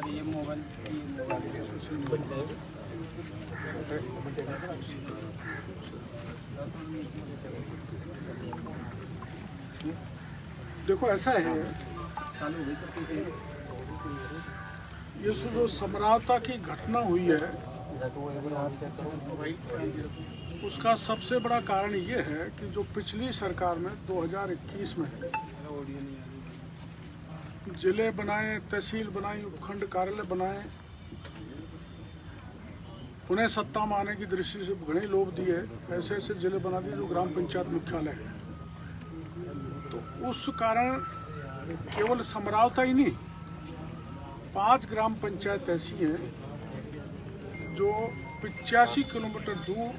ये मोबाइल देखो ऐसा है, ये जो समरावता की घटना हुई है उसका सबसे बड़ा कारण ये है कि जो पिछली सरकार में 2021 में जिले बनाए, तहसील बनाई, उपखंड कार्यालय बनाए, पुनः सत्ता में आने की दृष्टि से घने लोभ दिए, ऐसे ऐसे जिले बना दिए जो ग्राम पंचायत मुख्यालय है। तो उस कारण केवल समरावता ही नहीं, 5 ग्राम पंचायत ऐसी हैं जो 85 किलोमीटर दूर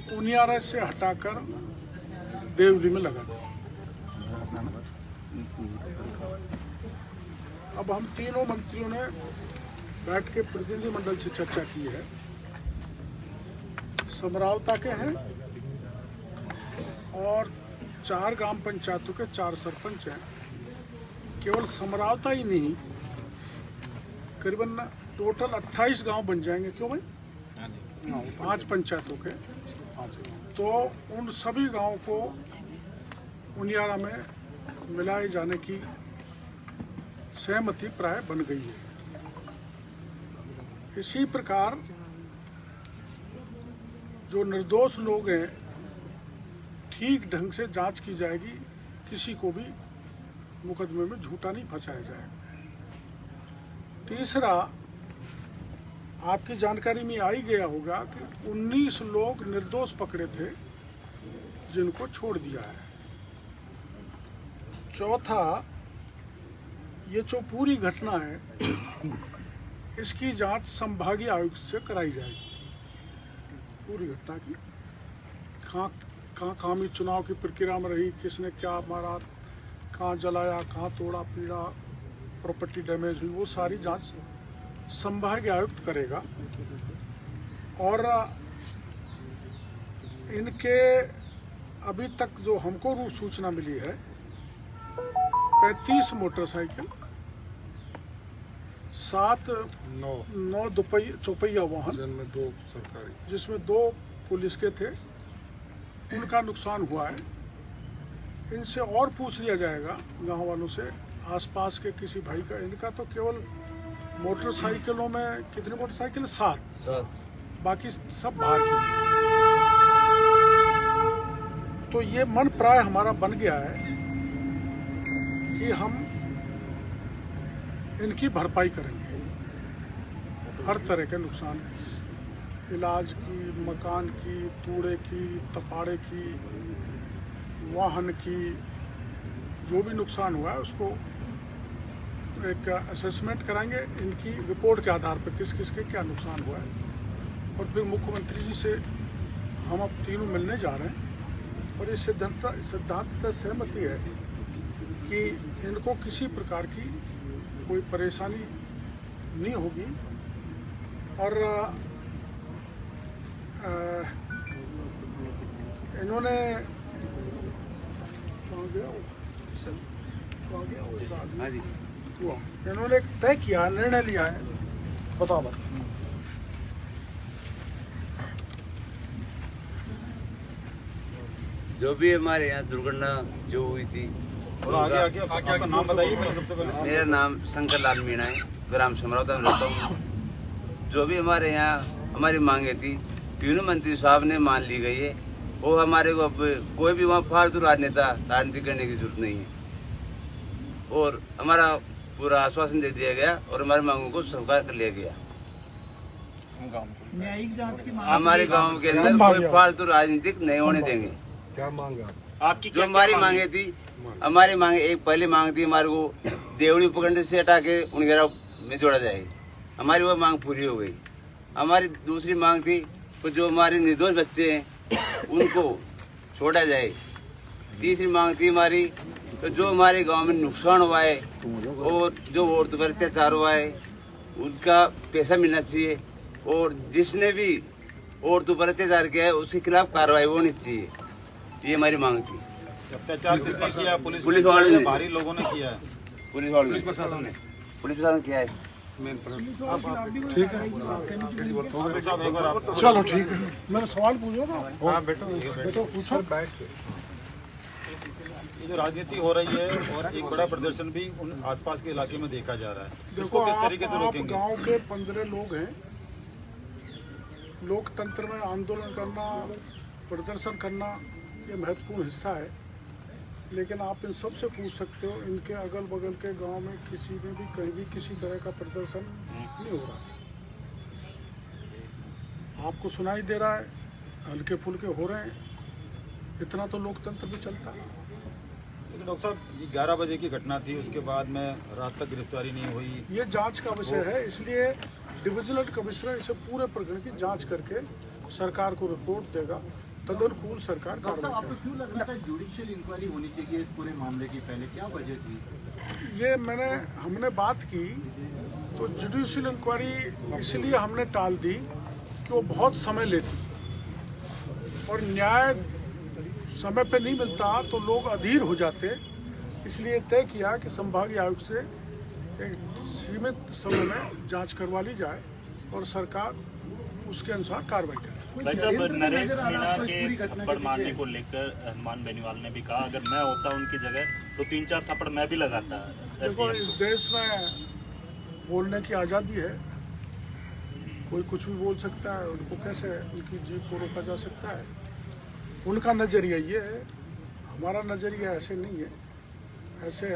उनियारा से हटाकर देवली में लगा दी। अब हम तीनों मंत्रियों ने बैठ के प्रतिनिधिमंडल से चर्चा की है, समरावता के हैं और 4 ग्राम पंचायतों के 4 सरपंच हैं। केवल समरावता ही नहीं, करीबन टोटल 28 गांव बन जाएंगे। क्यों भाई? 5 पंचायतों के, तो उन सभी गांवों को उनियारा में मिलाए जाने की सहमति प्राय बन गई है। इसी प्रकार जो निर्दोष लोग हैं ठीक ढंग से जांच की जाएगी, किसी को भी मुकदमे में झूठा नहीं फंसाया जाएगा। तीसरा, आपकी जानकारी में आ ही गया होगा कि 19 लोग निर्दोष पकड़े थे जिनको छोड़ दिया है। चौथा, ये जो पूरी घटना है इसकी जांच संभागीय आयुक्त से कराई जाएगी। पूरी घटना की कहाँ कामी चुनाव की प्रक्रिया में रही, किसने क्या मारा, कहाँ जलाया, कहाँ तोड़ा पीड़ा, प्रॉपर्टी डैमेज हुई, वो सारी जांच संभागीय आयुक्त करेगा। और इनके अभी तक जो हमको सूचना मिली है, 35 मोटरसाइकिल, 9 चौपहिया वाहन, जिसमें 2 पुलिस के थे, उनका नुकसान हुआ है। इनसे और पूछ लिया जाएगा गांव वालों से, आसपास के किसी भाई का। इनका तो केवल मोटरसाइकिलों में कितनी मोटरसाइकिल? 7, बाकी सब बाहर की। तो ये मन प्राय हमारा बन गया है कि हम इनकी भरपाई करेंगे, हर तरह के नुकसान, इलाज की, मकान की, तूड़े की, तपाड़े की, वाहन की, जो भी नुकसान हुआ है उसको एक असेसमेंट कराएंगे, इनकी रिपोर्ट के आधार पर किस किस के क्या नुकसान हुआ है। और फिर मुख्यमंत्री जी से हम अब तीनों मिलने जा रहे हैं और इस सिद्धांत पर सहमति है कि इनको किसी प्रकार की कोई परेशानी नहीं होगी। और इन्होंने इन्होंने एक तय किया, निर्णय लिया है। बताओ बात। जो भी हमारे यहाँ दुर्घटना जो हुई थी, आगे आपका नाम बताइए। सबसे पहले मेरा नाम शंकर लाल मीणा है, ग्राम समरावता में रहता हूँ। जो भी हमारे यहाँ हमारी मांगे थी, तीनों मंत्री साहब ने मान ली गई है। वो हमारे को अब कोई भी वहाँ फालतू राजनीति करने की जरूरत नहीं है। और हमारा पूरा आश्वासन दे दिया गया और हमारी मांगों को स्वीकार कर लिया गया। न्यायिक जांच की मांग हमारे गांव के अंदर कोई फालतू राजनीतिक नहीं होने देंगे। क्या मांग आपकी? जो हमारी मांगे थी, हमारी मांगे, एक पहली मांग थी हमारे को देवड़ी उपखंड से हटा के उनगेरा में जोड़ा जाए, हमारी वो मांग पूरी हो गई। हमारी दूसरी मांग थी तो जो हमारे निर्दोष बच्चे हैं उनको छोड़ा जाए। तीसरी मांग थी हमारी तो जो हमारे गांव में नुकसान हुआ है और जो औरतों पर अत्याचार हुआ है उनका पैसा मिलना चाहिए। और जिसने भी औरतों पर अत्याचार किया है उसके खिलाफ कार्रवाई होनी चाहिए। ये हमारी मांग थी। अत्याचार किसने किया? पुलिस वालों ने, बाहरी लोगों ने किया है। पुलिस वालों ने, प्रशासन ने। पुलिस प्रशासन क्या है? ठीक है, चलो ठीक है। मेरा सवाल पूछो ना। हाँ बेटो पूछो। ये जो राजनीति हो रही है और एक बड़ा प्रदर्शन भी उन आसपास के इलाके में देखा जा रहा है, देखो इसको किस तरीके से आप रोकेंगे? गांव के 15 लोग हैं। लोकतंत्र में आंदोलन करना, प्रदर्शन करना ये महत्वपूर्ण हिस्सा है, लेकिन आप इन सबसे पूछ सकते हो इनके अगल बगल के गांव में किसी में भी कहीं भी किसी तरह का प्रदर्शन नहीं हो रहा। आपको सुनाई दे रहा है, हल्के फुल्के हो रहे हैं, इतना तो लोकतंत्र भी चलता है। लेकिन डॉक्टर साहब, ये 11 बजे की घटना थी, उसके बाद में रात तक गिरफ्तारी नहीं हुई। ये जांच का विषय है, इसलिए डिविजनल कमिश्नर इसे पूरे प्रकरण की जांच करके सरकार को रिपोर्ट देगा, तदनुकूल सरकार कार्रवाई आपको क्यों लग रहा था जुडिशियल इंक्वायरी होनी चाहिए इस पूरे मामले की? पहले क्या वजह थी? ये हमने बात की तो जुडिशियल इंक्वायरी इसलिए हमने टाल दी कि वो बहुत समय लेती और न्याय समय पे नहीं मिलता तो लोग अधीर हो जाते, इसलिए तय किया कि संभागीय आयुक्त से एक सीमित समय में जांच करवा ली जाए और सरकार उसके अनुसार कार्रवाई करे। भाई साहब, नरेश मीणा के थप्पड़ मारने को लेकर हनुमान बेनीवाल ने भी कहा अगर मैं होता उनकी जगह तो 3-4 थप्पड़ मैं भी लगाता। देखो, इस देश में बोलने की आज़ादी है, कोई कुछ भी बोल सकता है, उनको कैसे उनकी जीभ को रोका जा सकता है? उनका नज़रिया ये है, हमारा नज़रिया ऐसे नहीं है, ऐसे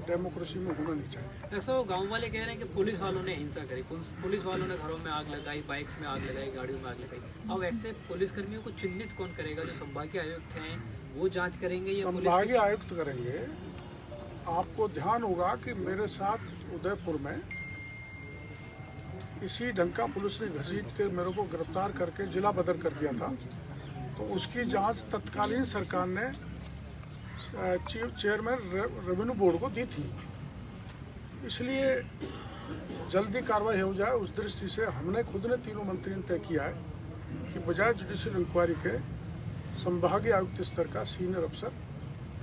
डेमोक्रेसी में होना नहीं चाहिए। ऐसा वो गांव वाले कह रहे हैं कि पुलिस वालों ने हिंसा करी, पुलिस वालों ने घरों में आग लगाई, बाइक्स में आग लगाई, गाड़ियों में आग लगाई। अब ऐसे पुलिसकर्मियों को चिन्हित कौन करेगा? जो संभागीय आयुक्त हैं वो जांच करेंगे या संभागीय आयुक्त करेंगे? आपको ध्यान होगा कि मेरे साथ उदयपुर में इसी ढंग का पुलिस ने घसीट के मेरे को गिरफ्तार करके जिला बदर कर दिया था, तो उसकी जांच तत्कालीन सरकार ने चीफ चेयरमैन रेवेन्यू बोर्ड को दी थी। इसलिए जल्दी कार्रवाई हो जाए, उस दृष्टि से हमने खुद ने तीनों मंत्री ने तय किया है कि बजाय जुडिशियल इंक्वायरी के संभागीय आयुक्त स्तर का सीनियर अफसर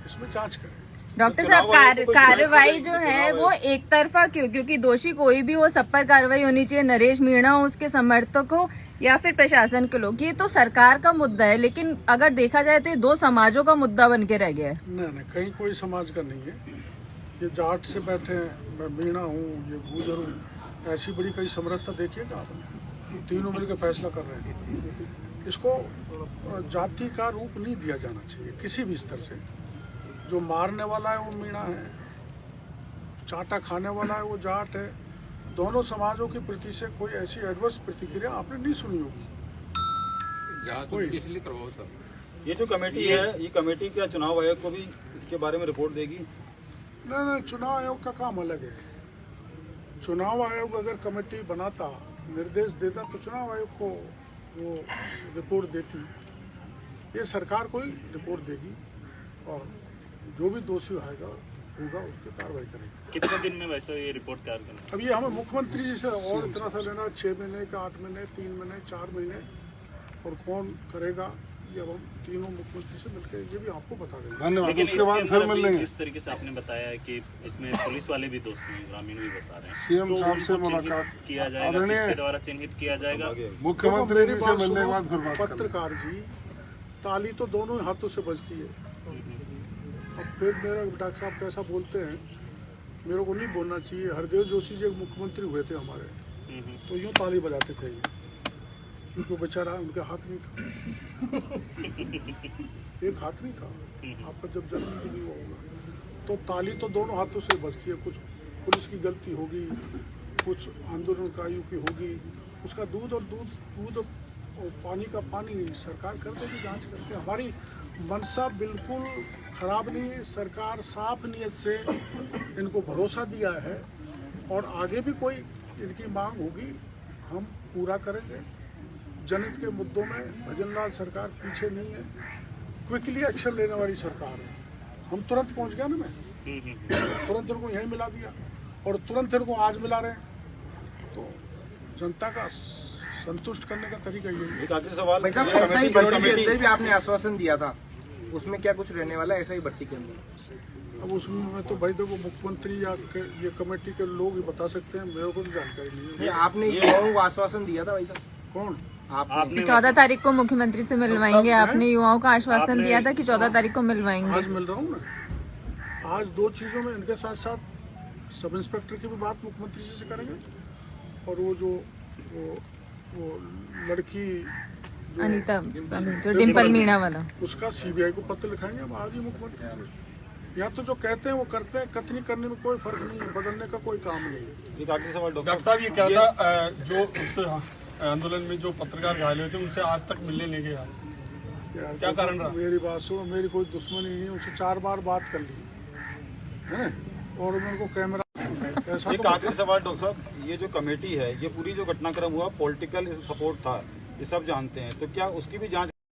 इसमें जांच करे। डॉक्टर साहब, कार्रवाई जो है वो एक तरफा क्यों? क्योंकि दोषी कोई भी हो, सब पर कार्रवाई होनी चाहिए, नरेश मीणा हो, उसके समर्थक हो या फिर प्रशासन के लोग। ये तो सरकार का मुद्दा है, लेकिन अगर देखा जाए तो ये दो समाजों का मुद्दा बन के रह गया है। नहीं, कहीं कोई समाज का नहीं है। ये जाट से बैठे हैं, मैं मीणा हूँ, ये गुजर हूँ, ऐसी बड़ी कई समरसता देखिएगा आपने, तीनों मिलकर फैसला कर रहे हैं। इसको जाति का रूप नहीं दिया जाना चाहिए किसी भी स्तर से। जो मारने वाला है वो मीणा है, चाटा खाने वाला है वो जाट है। दोनों समाजों की प्रति से कोई ऐसी एडवर्स प्रतिक्रिया आपने नहीं सुनी होगी। ये जो कमेटी है, ये कमेटी क्या चुनाव आयोग को भी इसके बारे में रिपोर्ट देगी? नहीं, चुनाव आयोग का काम अलग है। चुनाव आयोग अगर कमेटी बनाता, निर्देश देता तो चुनाव आयोग को वो रिपोर्ट देती। ये सरकार को ही रिपोर्ट देगी और जो भी दोषी होगा उस पर कार्रवाई करेगी। कितने दिन में वैसे ये रिपोर्ट तैयार करना? अब ये हमें मुख्यमंत्री जी से और इतना सा लेना, 6 महीने का, 8 महीने, 3 महीने, 4 महीने, और कौन करेगा ये अब हम तीनों मुख्यमंत्री से मिलकर ये भी आपको बता देंगे। धन्यवाद। उसके बाद फिर मिलेंगे। जिस तरीके से आपने बताया है कि इसमें पुलिस वाले भी दोषी हैं, ग्रामीण भी बता रहे हैं, सीएम तो साहब से मुलाकात किया जाएगा, किसके द्वारा चिन्हित किया जाएगा? मुख्यमंत्री जी से मिलने के बाद फिर बात करेंगे। पत्रकार जी, ताली तो दोनों हाथों से बजती है। अब फिर मेरा डॉक्टर साहब कैसा बोलते हैं, मेरे को नहीं बोलना चाहिए। हरदेव जोशी जी मुख्यमंत्री हुए थे हमारे, तो यूँ ताली बजाते थे ये, उनको बेचारा उनके हाथ नहीं था, एक हाथ नहीं था। आपका जब जन्म भी नहीं हुआ होगा तो ताली तो दोनों हाथों से बजती है। कुछ पुलिस की गलती होगी, कुछ आंदोलनकारियों की होगी, उसका दूध और पानी का पानी सरकार कर देगी जांच करके। हमारी मनसा बिल्कुल खराब नहीं है, सरकार साफ नीयत से इनको भरोसा दिया है और आगे भी कोई इनकी मांग होगी हम पूरा करेंगे। जनहित के मुद्दों में भजनलाल सरकार पीछे नहीं है, क्विकली एक्शन लेने वाली सरकार है। हम तुरंत पहुंच गया ना, मैं तुरंत इनको यहीं मिला दिया और तुरंत इनको आज मिला रहे हैं, तो जनता का संतुष्ट करने का तरीका यही है। एक आखिरी सवाल, ऐसा ही भर्ती के अंदर भी आपने आश्वासन दिया था, उसमें क्या कुछ रहने वाला है ऐसा ही भर्ती के अंदर? अब उसमें तो भाई देखो मुख्यमंत्री या ये कमेटी के लोग ही बता सकते हैं, मेरे को तो जानकारी नहीं है। आपने युवाओं को आश्वासन दिया था भाई साहब? कौन? आपने 14 तारीख को मुख्यमंत्री से मिलवाएंगे, आपने युवाओं का आश्वासन दिया था कि 14 तारीख को मिलवाएंगे। आज मिल रहा हूँ ना, आज 2 चीज़ों में इनके साथ साथ सब इंस्पेक्टर की भी बात मुख्यमंत्री जी से करेंगे, और वो लड़की अनीता जो डिम्पल मीणा वाला, उसका सीबीआई को पत्र लिखाएंगे हम आज ही मुख्यमंत्री। या तो जो कहते हैं वो करते हैं, कथनी करने में कोई फर्क नहीं है, बदलने का कोई काम नहीं है। एक आखिरी सवाल डॉक्टर साहब, ये क्या था जो उस आंदोलन में जो पत्रकार घायल हुए थे उनसे आज तक मिलने नहीं गया, क्या कारण रहा? मेरी बात सुनो, मेरी कोई दुश्मनी नहीं है, उनसे 4 बार बात कर ली है, और उनको कैमरा ऐसा। एक आखिरी सवाल डॉक्टर साहब, ये जो कमेटी है, ये पूरी जो घटनाक्रम हुआ पॉलिटिकल सपोर्ट था, ये सब जानते हैं, तो क्या उसकी भी जांच